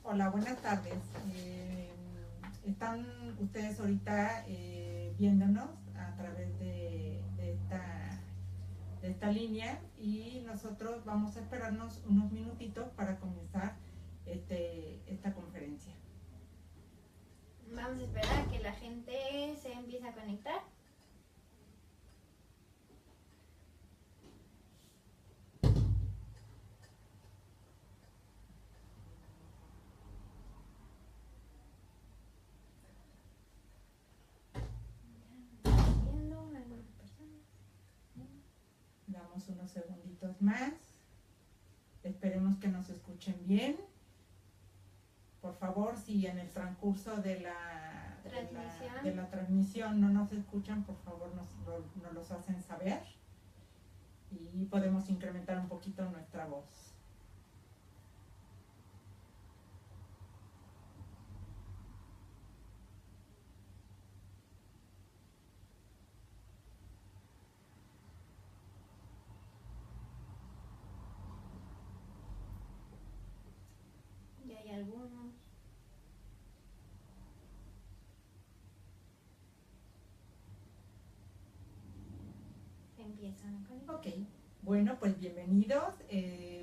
Hola, buenas tardes. Están ustedes ahorita viéndonos a través de esta línea y nosotros vamos a esperarnos unos minutitos para comenzar esta conferencia. Vamos a esperar a que la gente se empiece a conectar. Damos unos segunditos más. Esperemos que nos escuchen bien. Por favor, si en el transcurso de la transmisión no nos escuchan, por favor nos los hacen saber y podemos incrementar un poquito nuestra voz. Ya hay algunos. Se empiezan a conectar. Ok, bueno, pues bienvenidos,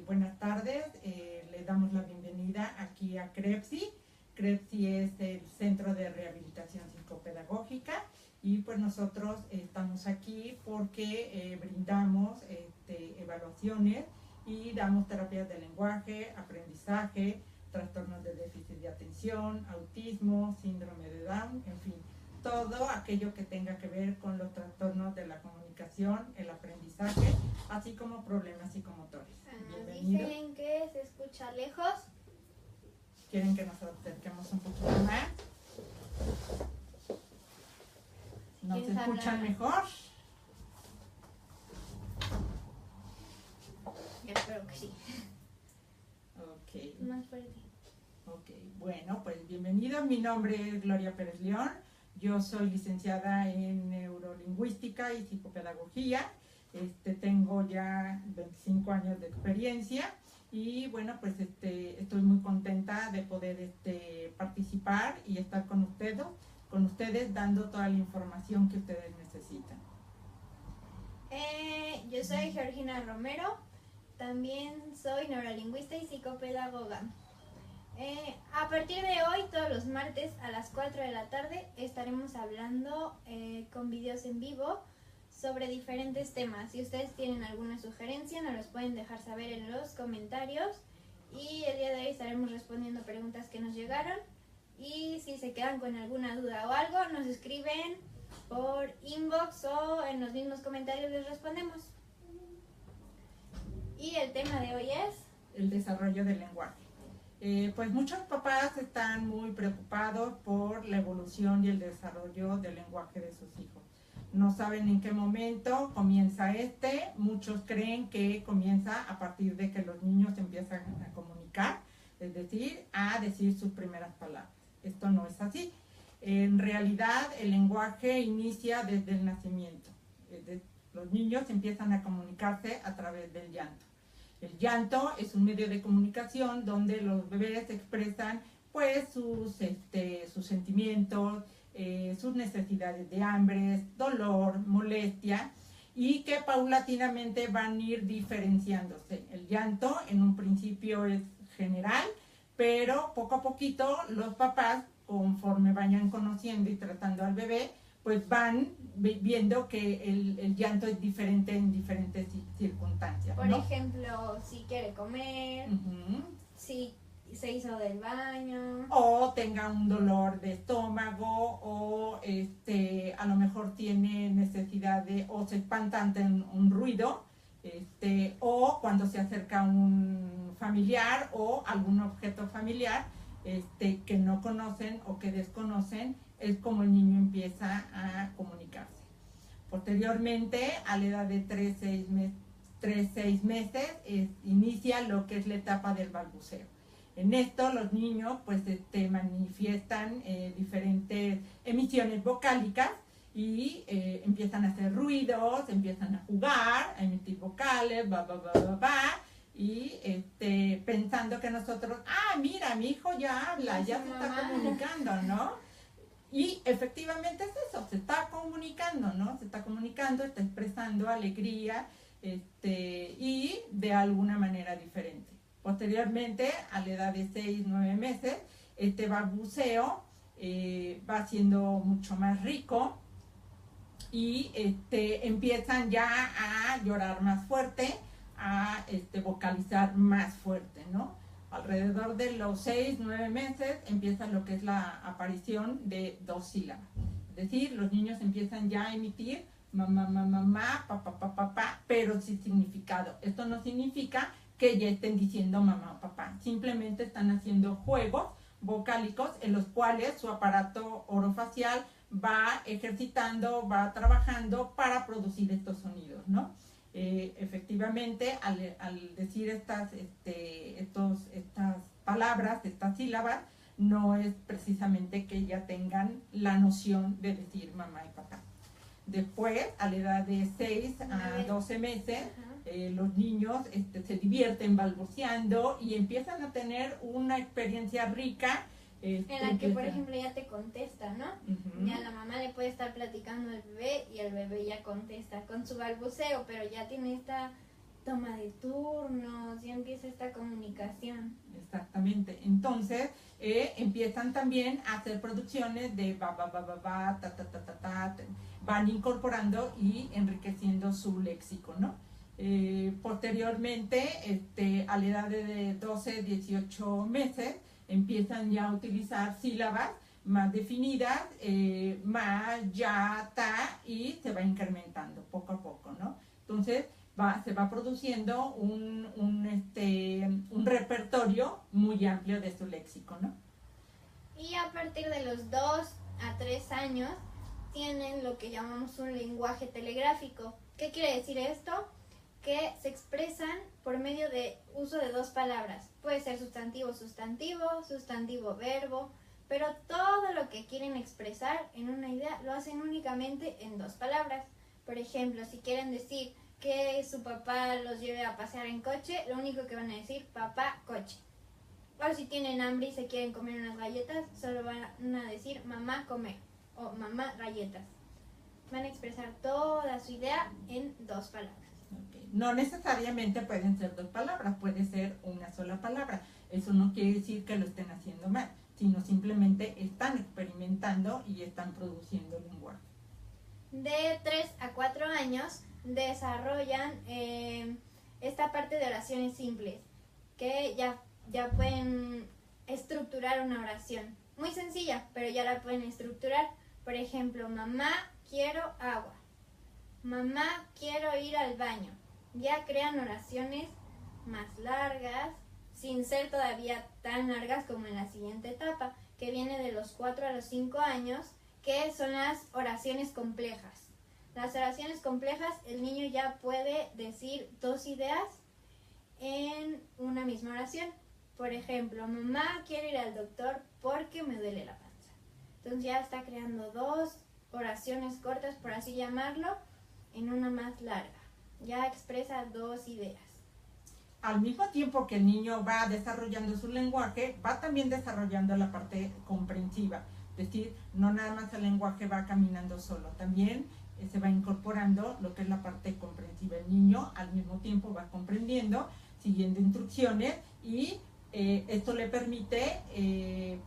buenas tardes, les damos la bienvenida aquí a CREPSI. CREPSI es el Centro de Rehabilitación Psicopedagógica y pues nosotros estamos aquí porque brindamos evaluaciones y damos terapias de lenguaje, aprendizaje, trastornos de déficit de atención, autismo, síndrome de Down, en fin, todo aquello que tenga que ver con los trastornos de la comunicación, el aprendizaje, así como problemas psicomotores. Bienvenidos. Dicen que se escucha lejos. ¿Quieren que nos acerquemos un poquito más? ¿Nos escuchan mejor? Yo espero que sí. Ok. Más fuerte. Ok, bueno, pues bienvenidos. Mi nombre es Gloria Pérez León. Yo soy licenciada en neurolingüística y psicopedagogía. Tengo ya 25 años de experiencia y bueno, pues estoy muy contenta de poder participar y estar con ustedes dando toda la información que ustedes necesitan. Yo soy Georgina Romero. También soy neurolingüista y psicopedagoga. A partir de hoy, todos los martes a las 4 de la tarde, estaremos hablando con videos en vivo sobre diferentes temas. Si ustedes tienen alguna sugerencia, nos los pueden dejar saber en los comentarios. Y el día de hoy estaremos respondiendo preguntas que nos llegaron. Y si se quedan con alguna duda o algo, nos escriben por inbox o en los mismos comentarios les respondemos. Y el tema de hoy es el desarrollo del lenguaje. Pues muchos papás están muy preocupados por la evolución y el desarrollo del lenguaje de sus hijos. No saben en qué momento comienza muchos creen que comienza a partir de que los niños empiezan a comunicar, es decir, a decir sus primeras palabras. Esto no es así. En realidad el lenguaje inicia desde el nacimiento. Los niños empiezan a comunicarse a través del llanto. El llanto es un medio de comunicación donde los bebés expresan pues sus sentimientos, sus necesidades de hambre, dolor, molestia y que paulatinamente van a ir diferenciándose. El llanto en un principio es general, pero poco a poquito los papás, conforme vayan conociendo y tratando al bebé, pues van viendo que el llanto es diferente en diferentes circunstancias, por ¿no? ejemplo, si quiere comer, si se hizo del baño, o tenga un dolor de estómago, o a lo mejor tiene necesidad o se espanta ante un ruido, o cuando se acerca un familiar o algún objeto familiar que no conocen o que desconocen, es como el niño empieza a comunicarse. Posteriormente, a la edad de 3-6 meses, inicia lo que es la etapa del balbuceo. En esto los niños pues manifiestan diferentes emisiones vocálicas y empiezan a hacer ruidos, empiezan a jugar, a emitir vocales, y pensando que nosotros, mira, mi hijo ya habla, ya se está comunicando, ¿no? Y efectivamente es eso, se está comunicando, ¿no? Se está comunicando, está expresando alegría, y de alguna manera diferente. Posteriormente, a la edad de 6, 9 meses, este balbuceo va siendo mucho más rico y empiezan ya a llorar más fuerte, a vocalizar más fuerte, ¿no? Alrededor de los 6, 9 meses empieza lo que es la aparición de 2 sílabas. Es decir, los niños empiezan ya a emitir mamá, mamá, mamá, papá, papá, papá, pero sin significado. Esto no significa que ya estén diciendo mamá o papá. Simplemente están haciendo juegos vocálicos en los cuales su aparato orofacial va ejercitando, va trabajando para producir estos sonidos, ¿no? Efectivamente, al decir estas palabras, estas sílabas, no es precisamente que ya tengan la noción de decir mamá y papá. Después, a la edad de 6 a 12 meses, los niños se divierten balbuceando y empiezan a tener una experiencia rica. En la que, por ejemplo, ya te contesta, ¿no? Ya la mamá le puede estar platicando al bebé y el bebé ya contesta con su balbuceo, pero ya tiene esta toma de turnos, ya empieza esta comunicación. Exactamente. Entonces, empiezan también a hacer producciones de ba, ba, ba, ba, ba, ta, ta, ta, ta, ta, van incorporando y enriqueciendo su léxico, ¿no? Posteriormente, a la edad de 12, 18 meses, empiezan ya a utilizar sílabas más definidas, más, ya, ta, y se va incrementando poco a poco, ¿no? Entonces, se va produciendo un repertorio muy amplio de su léxico, ¿no? Y a partir de los 2 a 3 años tienen lo que llamamos un lenguaje telegráfico. ¿Qué quiere decir esto? Que se expresan por medio de uso de 2 palabras. Puede ser sustantivo, sustantivo, sustantivo, verbo, pero todo lo que quieren expresar en una idea lo hacen únicamente en 2 palabras. Por ejemplo, si quieren decir que su papá los lleve a pasear en coche, lo único que van a decir, papá, coche. O si tienen hambre y se quieren comer unas galletas, solo van a decir, mamá, comer, o mamá, galletas. Van a expresar toda su idea en 2 palabras. Okay. No necesariamente pueden ser 2 palabras, puede ser una sola palabra. Eso no quiere decir que lo estén haciendo mal, sino simplemente están experimentando y están produciendo lenguaje. De 3 a 4 años desarrollan esta parte de oraciones simples, que ya pueden estructurar una oración. Muy sencilla, pero ya la pueden estructurar. Por ejemplo, mamá, quiero agua. Mamá, quiero ir al baño. Ya crean oraciones más largas, sin ser todavía tan largas como en la siguiente etapa, que viene de los 4 a los 5 años, que son las oraciones complejas. Las oraciones complejas, el niño ya puede decir 2 ideas en una misma oración. Por ejemplo, mamá, quiero ir al doctor porque me duele la panza. Entonces ya está creando 2 oraciones cortas, por así llamarlo, en una más larga. Ya expresa 2 ideas. Al mismo tiempo que el niño va desarrollando su lenguaje, va también desarrollando la parte comprensiva. Es decir, no nada más el lenguaje va caminando solo, también se va incorporando lo que es la parte comprensiva. El niño al mismo tiempo va comprendiendo, siguiendo instrucciones y esto le permite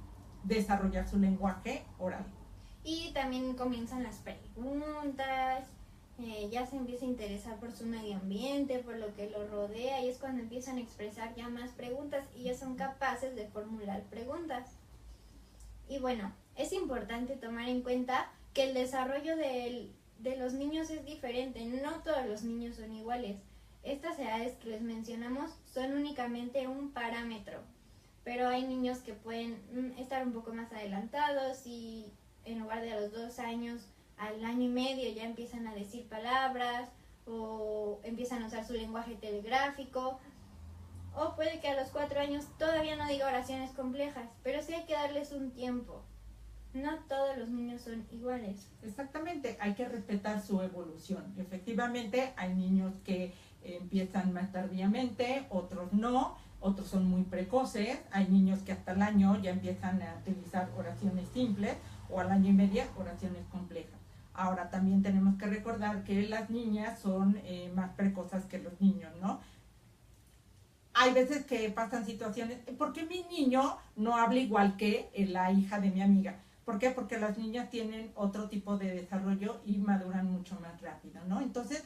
desarrollar su lenguaje oral. Y también comienzan las preguntas, ya se empieza a interesar por su medio ambiente, por lo que lo rodea, y es cuando empiezan a expresar ya más preguntas y ya son capaces de formular preguntas. Y bueno, es importante tomar en cuenta que el desarrollo de los niños es diferente, no todos los niños son iguales. Estas edades que les mencionamos son únicamente un parámetro, pero hay niños que pueden estar un poco más adelantados y en lugar de a los 2 años, al año y medio ya empiezan a decir palabras o empiezan a usar su lenguaje telegráfico. O puede que a los 4 años todavía no diga oraciones complejas, pero sí hay que darles un tiempo. No todos los niños son iguales. Exactamente, hay que respetar su evolución. Efectivamente, hay niños que empiezan más tardíamente, otros no, otros son muy precoces, hay niños que hasta el año ya empiezan a utilizar oraciones simples o al año y medio oraciones complejas. Ahora también tenemos que recordar que las niñas son más precoces que los niños, ¿no? Hay veces que pasan situaciones, ¿por qué mi niño no habla igual que la hija de mi amiga? ¿Por qué? Porque las niñas tienen otro tipo de desarrollo y maduran mucho más rápido, ¿no? Entonces,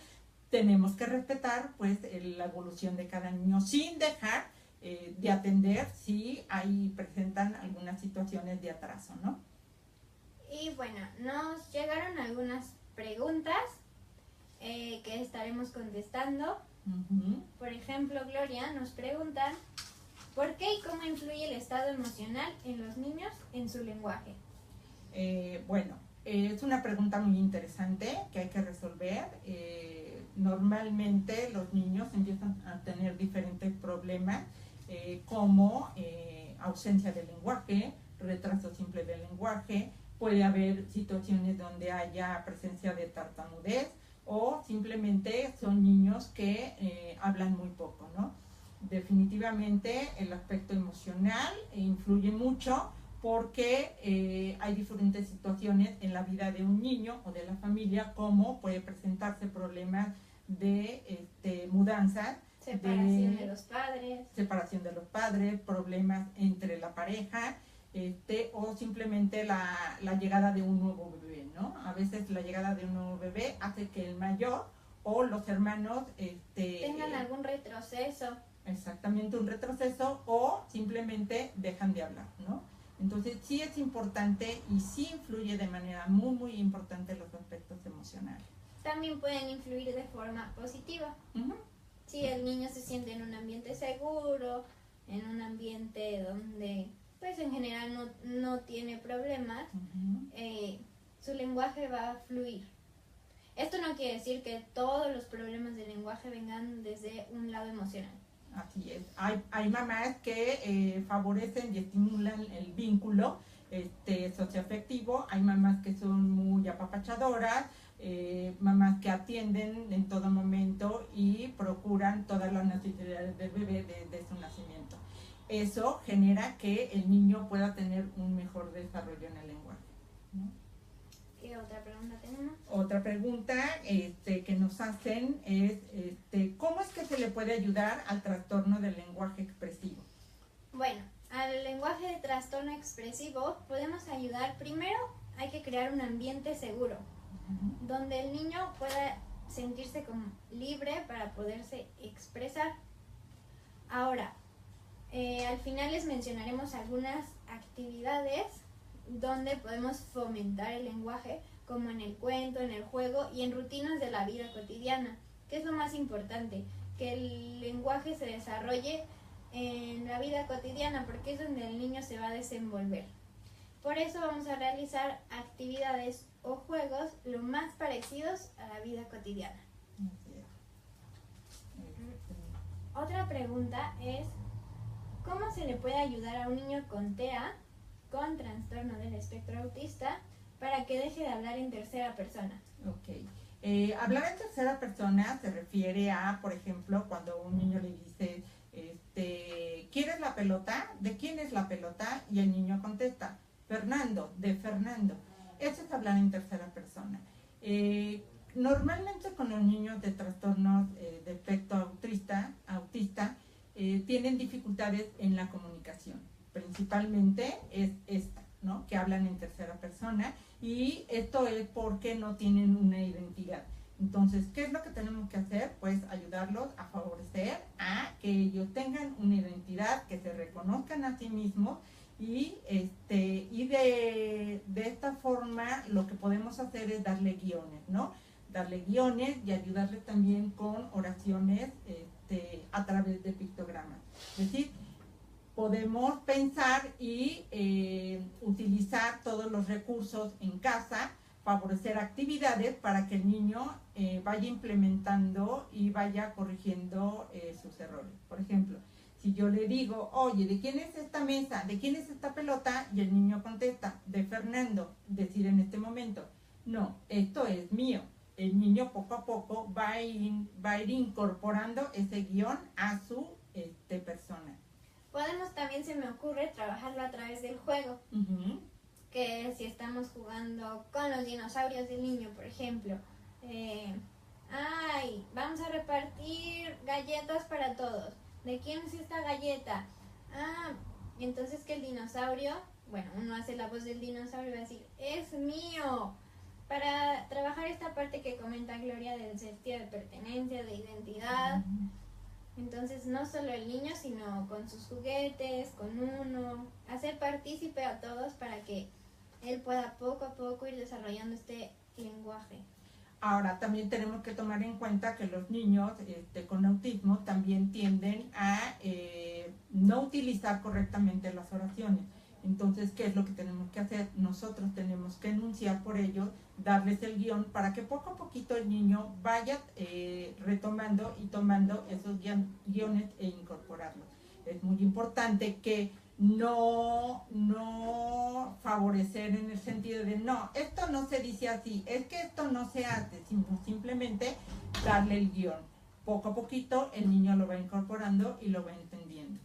tenemos que respetar, pues, la evolución de cada niño sin dejar de atender si ahí presentan algunas situaciones de atraso, ¿no? Y bueno, nos llegaron algunas preguntas que estaremos contestando. Por ejemplo, Gloria nos pregunta, ¿por qué y cómo influye el estado emocional en los niños en su lenguaje? Bueno, es una pregunta muy interesante que hay que resolver. Normalmente los niños empiezan a tener diferentes problemas como ausencia de lenguaje, retraso simple del lenguaje, puede haber situaciones donde haya presencia de tartamudez, o simplemente son niños que hablan muy poco, ¿no? Definitivamente el aspecto emocional influye mucho porque hay diferentes situaciones en la vida de un niño o de la familia, como puede presentarse problemas de mudanzas, separación de los padres, problemas entre la pareja, o simplemente la llegada de un nuevo bebé, ¿no? A veces la llegada de un nuevo bebé hace que el mayor o los hermanos tengan algún retroceso. Exactamente, un retroceso, o simplemente dejan de hablar, ¿no? Entonces sí es importante y sí influye de manera muy, muy importante los aspectos emocionales. También pueden influir de forma positiva. Si el niño se siente en un ambiente seguro, en un ambiente donde pues en general no tiene problemas, su lenguaje va a fluir. Esto no quiere decir que todos los problemas del lenguaje vengan desde un lado emocional. Así es. Hay mamás que favorecen y estimulan el vínculo socioafectivo. Hay mamás que son muy apapachadoras, mamás que atienden en todo momento y procuran todas las necesidades del bebé desde su nacimiento. Eso genera que el niño pueda tener un mejor desarrollo en el lenguaje, ¿no? ¿Qué otra pregunta tenemos? Otra pregunta que nos hacen es, ¿cómo es que se le puede ayudar al trastorno del lenguaje expresivo? Bueno, al lenguaje de trastorno expresivo podemos ayudar. Primero, hay que crear un ambiente seguro, donde el niño pueda sentirse como libre para poderse expresar. Ahora, al final les mencionaremos algunas actividades donde podemos fomentar el lenguaje, como en el cuento, en el juego y en rutinas de la vida cotidiana, que es lo más importante, que el lenguaje se desarrolle en la vida cotidiana, porque es donde el niño se va a desenvolver. Por eso vamos a realizar actividades o juegos lo más parecidos a la vida cotidiana. Otra pregunta es, ¿cómo se le puede ayudar a un niño con TEA, con trastorno del espectro autista, para que deje de hablar en tercera persona? Ok. Hablar en tercera persona se refiere a, por ejemplo, cuando un niño le dice, ¿quieres la pelota? ¿De quién es la pelota? Y el niño contesta, Fernando, de Fernando. Eso es hablar en tercera persona. Normalmente con los niños de trastornos de espectro autista tienen dificultades en la comunicación. Principalmente es esta, ¿no? Que hablan en tercera persona, y esto es porque no tienen una identidad. Entonces, ¿qué es lo que tenemos que hacer? Pues ayudarlos a favorecer a que ellos tengan una identidad, que se reconozcan a sí mismos, y de esta forma lo que podemos hacer es darle guiones, ¿no? Darle guiones y ayudarle también con oraciones a través de pictogramas. Es decir, podemos pensar y utilizar todos los recursos en casa, favorecer actividades para que el niño vaya implementando y vaya corrigiendo sus errores. Por ejemplo, si yo le digo, oye, ¿de quién es esta mesa? ¿De quién es esta pelota? Y el niño contesta, de Fernando. Decir en este momento, no, esto es mío. el niño poco a poco va a ir incorporando ese guión a su persona. Podemos también, se me ocurre, trabajarlo a través del juego. Uh-huh. Que si estamos jugando con los dinosaurios del niño, por ejemplo, vamos a repartir galletas para todos. ¿De quién es esta galleta? Entonces que el dinosaurio, bueno, uno hace la voz del dinosaurio y va a decir, es mío. Para trabajar esta parte que comenta Gloria del sentido de pertenencia, de identidad. Entonces no solo el niño, sino con sus juguetes, con uno, hacer partícipe a todos para que él pueda poco a poco ir desarrollando este lenguaje. Ahora, también tenemos que tomar en cuenta que los niños con autismo también tienden a no utilizar correctamente las oraciones. Entonces, ¿qué es lo que tenemos que hacer? Nosotros tenemos que enunciar por ellos, darles el guión para que poco a poquito el niño vaya retomando y tomando esos guiones e incorporarlos. Es muy importante que no favorecer en el sentido de no, esto no se dice así, es que esto no se hace, sino simplemente darle el guión. Poco a poquito el niño lo va incorporando y lo va entendiendo.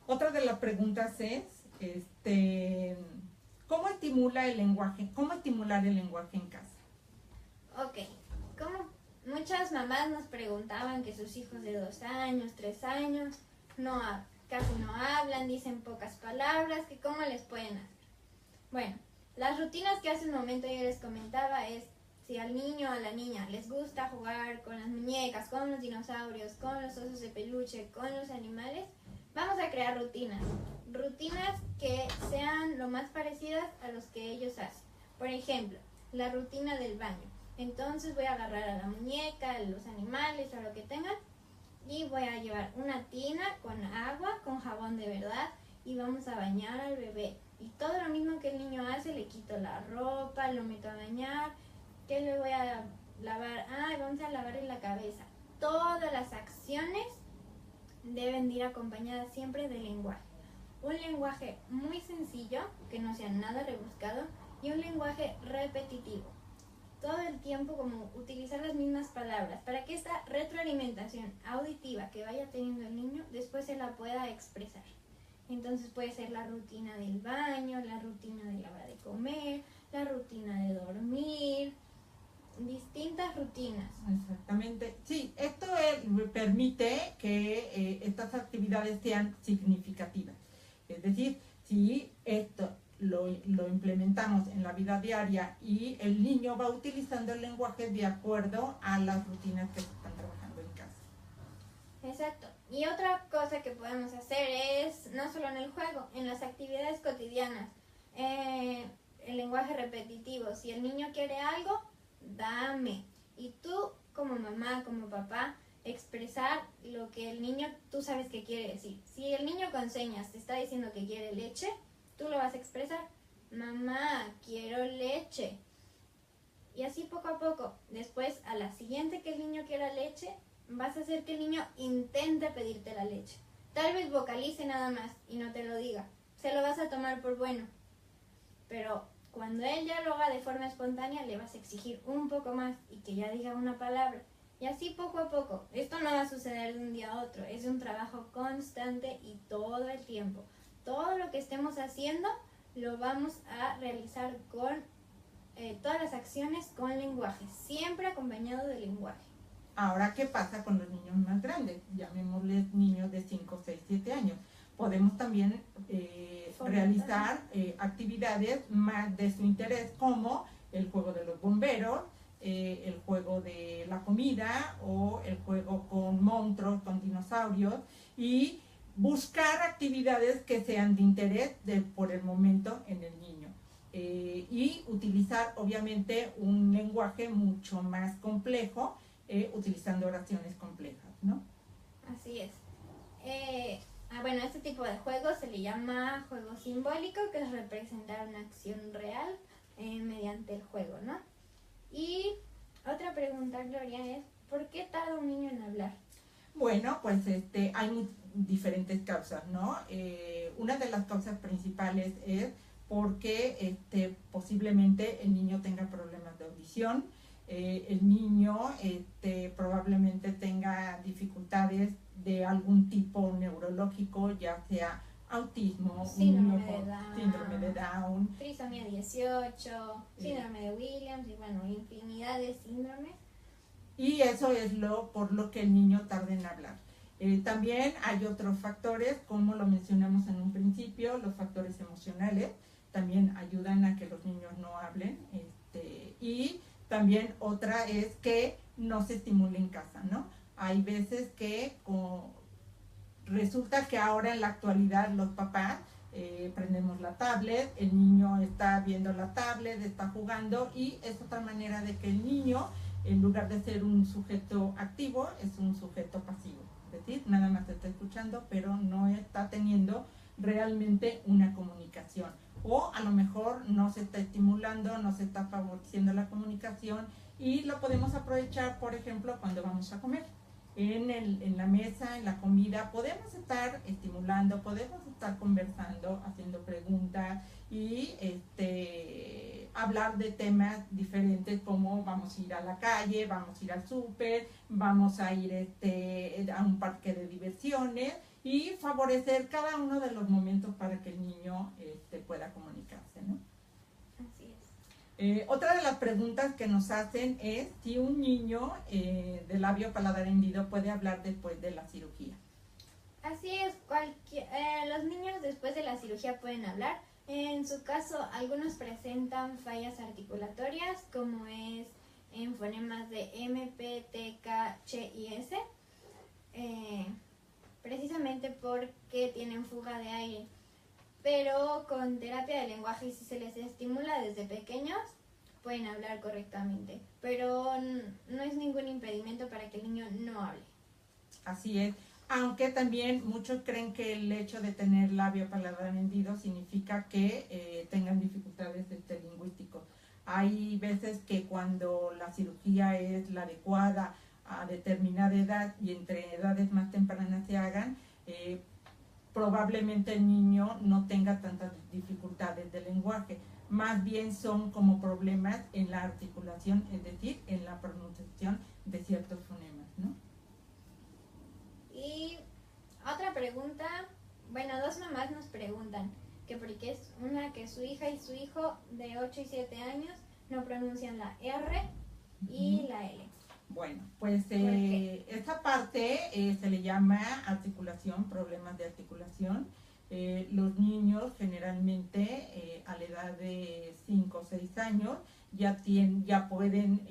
Otra de las preguntas es, ¿cómo estimular el lenguaje en casa? Ok, como muchas mamás nos preguntaban que sus hijos de 2 años, 3 años, casi no hablan, dicen pocas palabras, que cómo les pueden hacer. Bueno, las rutinas que hace un momento yo les comentaba es, si al niño o a la niña les gusta jugar con las muñecas, con los dinosaurios, con los osos de peluche, con los animales, vamos a crear rutinas que sean lo más parecidas a los que ellos hacen. Por ejemplo, la rutina del baño. Entonces voy a agarrar a la muñeca, a los animales o lo que tengan y voy a llevar una tina con agua, con jabón de verdad y vamos a bañar al bebé. Y todo lo mismo que el niño hace, le quito la ropa, lo meto a bañar, que le voy a lavar, vamos a lavarle la cabeza. Todas las acciones deben ir acompañadas siempre del lenguaje. Un lenguaje muy sencillo, que no sea nada rebuscado, y un lenguaje repetitivo. Todo el tiempo como utilizar las mismas palabras para que esta retroalimentación auditiva que vaya teniendo el niño después se la pueda expresar. Entonces puede ser la rutina del baño, la rutina de la hora de comer, la rutina de dormir, distintas rutinas. Exactamente. Sí, esto permite que estas actividades sean significativas. Es decir, si esto lo implementamos en la vida diaria y el niño va utilizando el lenguaje de acuerdo a las rutinas que se están trabajando en casa. Exacto. Y otra cosa que podemos hacer es, no solo en el juego, en las actividades cotidianas, el lenguaje repetitivo. Si el niño quiere algo, dame. Y tú, como mamá, como papá, expresar lo que el niño, tú sabes que quiere decir. Si el niño con señas te está diciendo que quiere leche, tú lo vas a expresar. Mamá, quiero leche. Y así poco a poco. Después, a la siguiente que el niño quiera leche, vas a hacer que el niño intente pedirte la leche. Tal vez vocalice nada más y no te lo diga. Se lo vas a tomar por bueno. Pero cuando él ya lo haga de forma espontánea, le vas a exigir un poco más y que ya diga una palabra. Y así poco a poco. Esto no va a suceder de un día a otro. Es un trabajo constante y todo el tiempo. Todo lo que estemos haciendo lo vamos a realizar con todas las acciones con lenguaje. Siempre acompañado de lenguaje. Ahora, ¿qué pasa con los niños más grandes? Llamémosles niños de 5, 6, 7 años. Podemos también realizar actividades más de su interés, como el juego de los bomberos, el juego de la comida o el juego con monstruos, con dinosaurios, y buscar actividades que sean de interés por el momento en el niño. Y utilizar obviamente un lenguaje mucho más complejo, utilizando oraciones complejas, ¿no? Así es. Bueno, este tipo de juego se le llama juego simbólico, que es representar una acción real mediante el juego, ¿no? Y otra pregunta, Gloria, es ¿por qué tarda un niño en hablar? Bueno, pues hay diferentes causas, ¿no? Una de las causas principales es porque posiblemente el niño tenga problemas de audición, el niño probablemente tenga dificultades de algún tipo neurológico, ya sea autismo, síndrome de Down, trisomía 18, síndrome de Williams y bueno, infinidad de síndromes. Y eso es por lo que el niño tarda en hablar. También hay otros factores, como lo mencionamos en un principio, los factores emocionales también ayudan a que los niños no hablen. Y también otra es que no se estimule en casa, ¿no? Hay veces que resulta que ahora en la actualidad los papás prendemos la tablet, el niño está viendo la tablet, está jugando y es otra manera de que el niño, en lugar de ser un sujeto activo, es un sujeto pasivo. Es decir, nada más está escuchando, pero no está teniendo realmente una comunicación. O a lo mejor no se está estimulando, no se está favoreciendo la comunicación y lo podemos aprovechar, por ejemplo, cuando vamos a comer. En la mesa, en la comida, podemos estar estimulando, podemos estar conversando, haciendo preguntas y hablar de temas diferentes como vamos a ir a la calle, vamos a ir al súper, vamos a ir a un parque de diversiones y favorecer cada uno de los momentos para que el niño pueda comunicarse, ¿no? Así es. Otra de las preguntas que nos hacen es si un niño de labio paladar hendido puede hablar después de la cirugía. Así es, los niños después de la cirugía pueden hablar. En su caso, algunos presentan fallas articulatorias, como es en fonemas de M, P, T, K, Ch y S, precisamente porque tienen fuga de aire. Pero con terapia de lenguaje, si se les estimula desde pequeños, pueden hablar correctamente. Pero no es ningún impedimento para que el niño no hable. Así es. Aunque también muchos creen que el hecho de tener labio paladar hendido significa que tengan dificultades lingüísticas. Hay veces que cuando la cirugía es la adecuada a determinada edad y entre edades más tempranas se hagan, probablemente el niño no tenga tantas dificultades de lenguaje. Más bien son como problemas en la articulación, es decir, en la pronunciación de ciertos fonemas, ¿no? Y otra pregunta, bueno, dos mamás nos preguntan, que porque es una que su hija y su hijo de 8 y 7 años no pronuncian la R y la L. Bueno, pues esta parte se le llama articulación, problemas de articulación. Los niños generalmente a la edad de 5 o 6 años ya pueden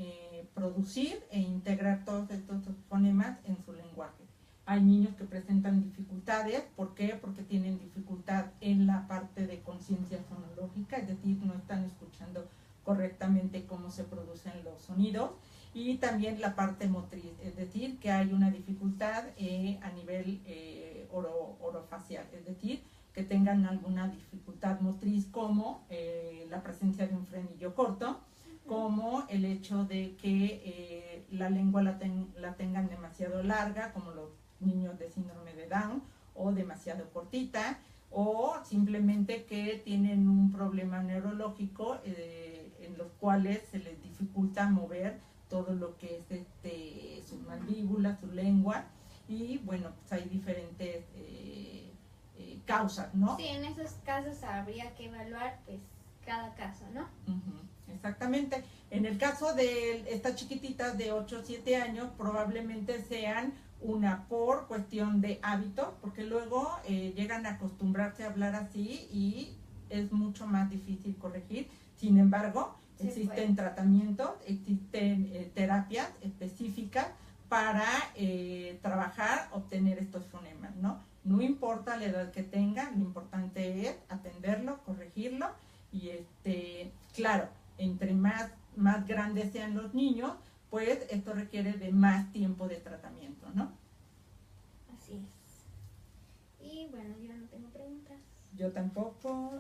producir e integrar todos estos fonemas en su lenguaje. Hay niños que presentan dificultades, ¿por qué? Porque tienen dificultad en la parte de conciencia fonológica, es decir, no están escuchando correctamente cómo se producen los sonidos, y también la parte motriz, es decir, que hay una dificultad a nivel orofacial, es decir, que tengan alguna dificultad motriz como la presencia de un frenillo corto, como el hecho de que la lengua la tengan demasiado larga, como los niños de síndrome de Down, o demasiado cortita, o simplemente que tienen un problema neurológico en los cuales se les dificulta mover todo lo que es sus mandíbulas, su lengua, y bueno, pues hay diferentes causas, ¿no? Sí, en esos casos habría que evaluar pues cada caso, ¿no? Exactamente. En el caso de estas chiquititas de 8 o 7 años, probablemente sean una por cuestión de hábitos, porque luego llegan a acostumbrarse a hablar así y es mucho más difícil corregir. Sin embargo, existen tratamientos, existen terapias específicas para trabajar, obtener estos fonemas, ¿no? No importa la edad que tengan, lo importante es atenderlo, corregirlo y claro, entre más grandes sean los niños, pues esto requiere de más tiempo de tratamiento, ¿no? Así es. Y bueno, yo no tengo preguntas. Yo tampoco.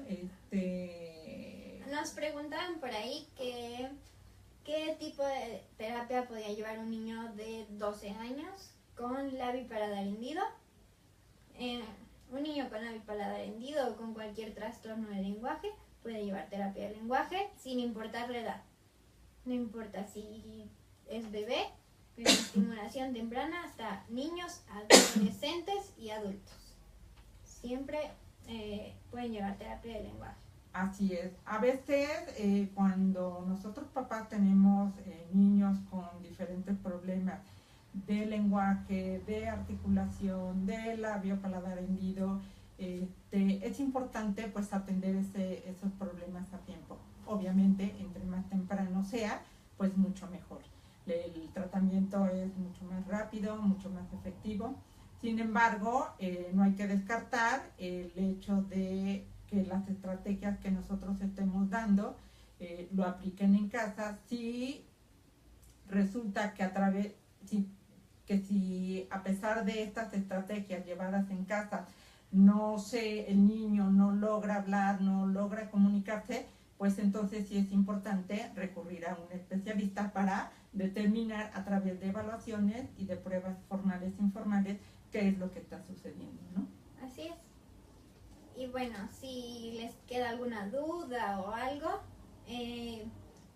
Nos preguntaban por ahí qué tipo de terapia podía llevar un niño de 12 años con labio paladar hendido. Un niño con labio paladar hendido o con cualquier trastorno del lenguaje puede llevar terapia de lenguaje sin importar la edad. no importa si es bebé, con estimulación temprana hasta niños, adolescentes y adultos. Siempre pueden llevar terapia de lenguaje. Así es. A veces cuando nosotros papás tenemos niños con diferentes problemas de lenguaje, de articulación, de labio paladar hendido, es importante pues atender esos problemas a tiempo. Obviamente, entre más temprano sea, pues mucho mejor. El tratamiento es mucho más rápido, mucho más efectivo. Sin embargo, no hay que descartar el hecho de que las estrategias que nosotros estemos dando lo apliquen en casa si resulta que si a pesar de estas estrategias llevadas en casa el niño no logra hablar, no logra comunicarse, pues entonces sí es importante recurrir a un especialista para determinar a través de evaluaciones y de pruebas formales e informales qué es lo que está sucediendo, ¿no? Así es. Y bueno, si les queda alguna duda o algo,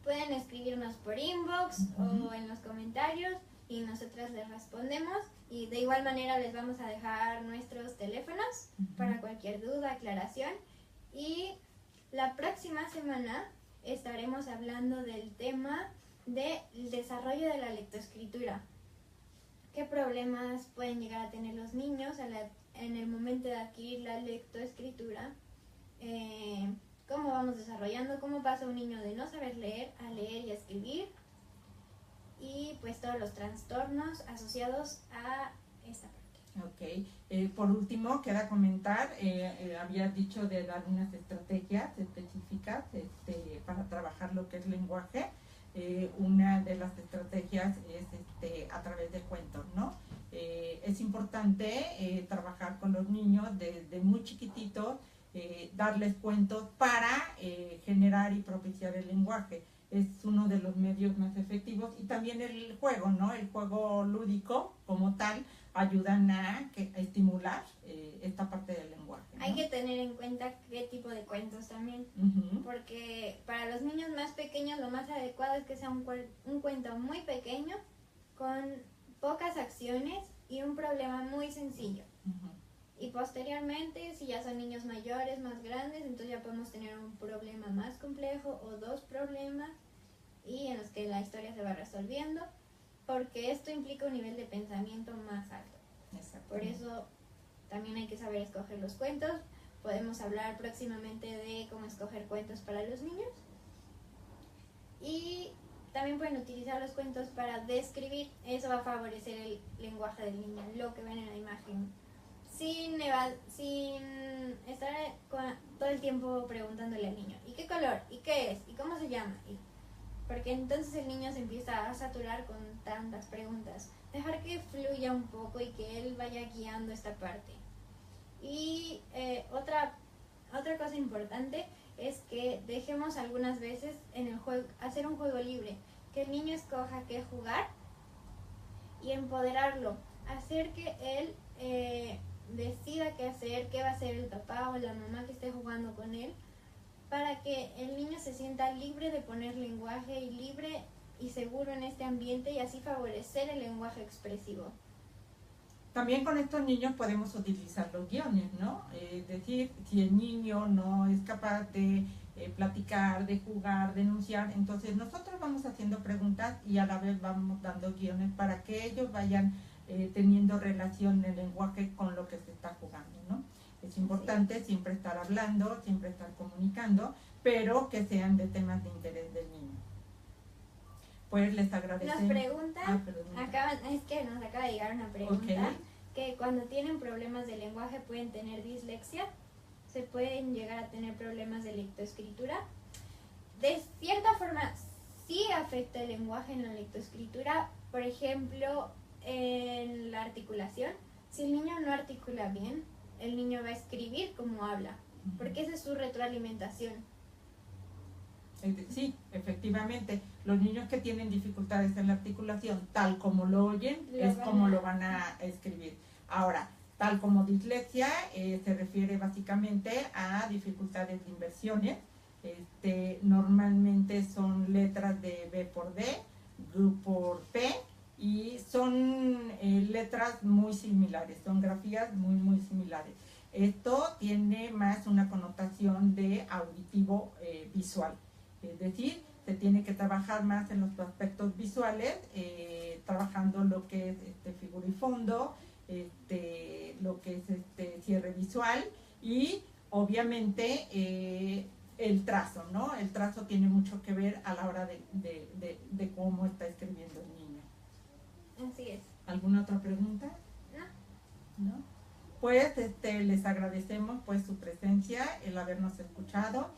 pueden escribirnos por inbox o en los comentarios y nosotros les respondemos. Y de igual manera les vamos a dejar nuestros teléfonos para cualquier duda, aclaración. Y la próxima semana estaremos hablando del tema del desarrollo de la lectoescritura. ¿Qué problemas pueden llegar a tener los niños en el momento de adquirir la lectoescritura? ¿Cómo vamos desarrollando? ¿Cómo pasa un niño de no saber leer a leer y a escribir? Y pues todos los trastornos asociados a esta parte. Ok. Por último, queda comentar, habías dicho de dar unas estrategias específicas para trabajar lo que es lenguaje. Una de las estrategias es a través de cuentos, ¿no? Es importante trabajar con los niños desde muy chiquititos, darles cuentos para generar y propiciar el lenguaje. Es uno de los medios más efectivos, y también el juego, ¿no? El juego lúdico como tal ayudan a estimular esta parte del lenguaje, ¿no? Hay que tener en cuenta qué tipo de cuentos también, porque para los niños más pequeños lo más adecuado es que sea un cuento muy pequeño, con pocas acciones y un problema muy sencillo. Y posteriormente, si ya son niños mayores, más grandes, entonces ya podemos tener un problema más complejo o dos problemas, y en los que la historia se va resolviendo, porque esto implica un nivel de pensamiento más alto. Por eso también hay que saber escoger los cuentos. Podemos hablar próximamente de cómo escoger cuentos para los niños. Y también pueden utilizar los cuentos para describir. Eso va a favorecer el lenguaje del niño, lo que ven en la imagen, sin estar todo el tiempo preguntándole al niño ¿y qué color? ¿y qué es? ¿y cómo se llama? Porque entonces el niño se empieza a saturar con tantas preguntas. Dejar que fluya un poco y que él vaya guiando esta parte. Y otra cosa importante es que dejemos algunas veces en el juego, hacer un juego libre, que el niño escoja qué jugar y empoderarlo, hacer que él decida qué hacer, qué va a hacer el papá o la mamá que esté jugando con él, para que el niño se sienta libre de poner lenguaje y libre y seguro en este ambiente, y así favorecer el lenguaje expresivo. También con estos niños podemos utilizar los guiones, ¿no? Es decir, si el niño no es capaz de platicar, de jugar, de enunciar, entonces nosotros vamos haciendo preguntas y a la vez vamos dando guiones para que ellos vayan teniendo relación en el lenguaje con lo que se está jugando, ¿no? Es importante siempre estar hablando, siempre estar comunicando, pero que sean de temas de interés del niño. Pues les agradecemos. Nos preguntan, es que nos acaba de llegar una pregunta, que cuando tienen problemas de lenguaje pueden tener dislexia, se pueden llegar a tener problemas de lectoescritura. De cierta forma sí afecta el lenguaje en la lectoescritura, por ejemplo, en la articulación. Si el niño no articula bien, el niño va a escribir como habla, porque esa es su retroalimentación. Sí, efectivamente, los niños que tienen dificultades en la articulación, tal como lo oyen, lo van a escribir. Ahora, tal como dislexia, se refiere básicamente a dificultades de inversiones, Normalmente son letras de B por D, G por P, y son letras muy similares, son grafías muy similares. Esto tiene más una connotación de auditivo visual, es decir, se tiene que trabajar más en los aspectos visuales, trabajando lo que es figura y fondo, lo que es cierre visual y obviamente el trazo, ¿no? El trazo tiene mucho que ver a la hora de cómo está escribiendo el niño. Así es. ¿Alguna otra pregunta? No. ¿No? Pues les agradecemos pues su presencia, el habernos escuchado,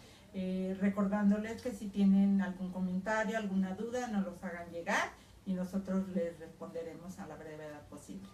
recordándoles que si tienen algún comentario, alguna duda, nos los hagan llegar y nosotros les responderemos a la brevedad posible.